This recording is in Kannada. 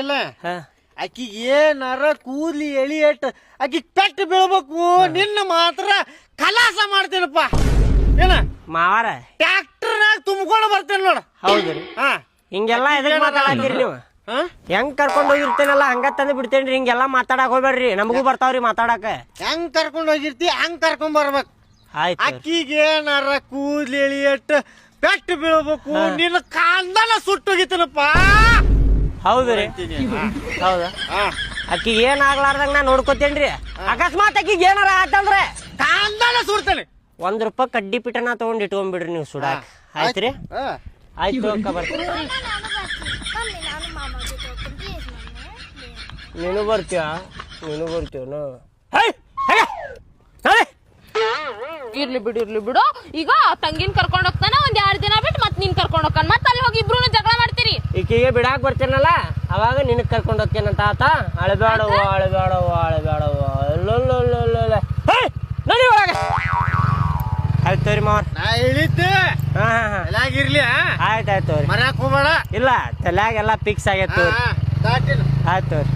ಇಲ್ಲ ಆಕಿಗೆ ಏನಾರ ಕೂದ್ಲಿ ಎಳಿ ಎಟ್ ಆಕಿಗೆ ಪೆಟ್ಟು ಬೀಳ್ಬೇಕು ನಿನ್ನ ಮಾತ್ರ ಕಲಾಸ ಮಾಡ್ತೇನಪ್ಪ ಏನ ಮಾವಾರ ಟ್ರ್ಯಾಕ್ಟರ್ನಾಗ ತುಂಬಿಕೊಂಡು ಬರ್ತೇನೆ ನೋಡ. ಹೌದ್ರಿ ಹಿಂಗೆಲ್ಲ ಎದಕ್ ಮಾತಾಡತ್ತೀರಿ ನೀವು? ಹೆಂಗ್ ಕರ್ಕೊಂಡ್ ಹೋಗಿರ್ತೇನಲ್ಲ ಹಂಗ ತಂದ್ ಬಿಡ್ತೇನ್ರಿ. ಹಿಂಗೆಲ್ಲಾ ಮಾತಾಡಕ್ ಹೋಗ್ಬೇಡ್ರಿ, ನಮಗೂ ಬರ್ತಾವ್ರಿ ಮಾತಾಡಕ. ಹೆಂಗ್ ಕರ್ಕೊಂಡ್ ಹೋಗಿರ್ತಿ ಹಂಗ್ ಕರ್ಕೊಂಡ್ ಬರ್ಬೇಕು. ಆಯ್ತು ಅಕ್ಕಿಗೆ ಏನಾರ ಕೂದ್ಲಿ ಎಳಿ ಎಟ್ ಪೆಟ್ಟು ಬೀಳ್ಬೇಕು ನಿನ್ನ ಕಾಂದನ ಸುಟ್ಟೋಗಿತ್ತನಪ್ಪ. ಹೌದ್ರಿ ಹೌದಾ? ಅಕ್ಕಿಗೆ ಏನ್ ಆಗ್ಲಾರ್ದಂಗ ನಾ ನೋಡ್ಕೋತೇನ್ರಿ. ಅಕಸ್ಮಾತ್ ಅಕ್ಕಿಗೆ ಏನಾರ ಆತಂದ್ರೆ ಕಾಂದನ ಸುಡ್ತೇನೆ. ₹1 ಕಡ್ಡಿ ಪಿಟನ ತಗೊಂಡ್ ಇಟ್ಕೊಂಡ್ಬಿಡ್ರಿ ನೀವು ಸುಡಾಕ್. ಆಯ್ತ್ರಿ ಆಯ್ತು ಅಕ್ಕ ಬರ್ತೀನಿ. ನೀನು ಬರ್ತೀಯ? ನೀನು ಬರ್ತೀವನು? ಇರ್ಲಿ ಬಿಡು. ಈಗ ತಂಗಿನ ಕರ್ಕೊಂಡ್ ಹೋಗ್ತಾನ, ಒಂದ್ 2 ದಿನ ಬಿಟ್ಟು ಮತ್ ನೀನ್ ಕರ್ಕೊಂಡ್ ಹೋಗ್ತಾನ, ಮತ್ ಅಲ್ಲಿ ಹೋಗಿ ಇಬ್ರು ಜಗಳ ಮಾಡ್ತೀರಿ. ಈಕಿಗೆ ಬಿಡಾಕ್ ಬರ್ತೇನಲ್ಲ ಅವಾಗ ನಿನಗ್ ಕರ್ಕೊಂಡ್ ಹೋಗ್ತೇನಂತ ಆತ. ಅಳಬೇಡವ ನಡಿ ಒಳಗೆ. ಆಯ್ತು ತೋರಿ ಮಾವ್ರ, ನಾ ಹೇಳಿದ್ದೆ ಎಲ್ಲಾಗಿರ್ಲಿ. ಆಯ್ತಾಯ್ತು ತೋರಿ, ಮರ್ಯಾಕ್ ಹೋಗ್ಬೇಡ. ಇಲ್ಲ ತಲ್ಯಾಗೆಲ್ಲ ಫಿಕ್ಸ್ ಆಗೈತೆ ತೋರಿ. ದಾಟಿನ ಆಯ್ತು ತೋರಿ.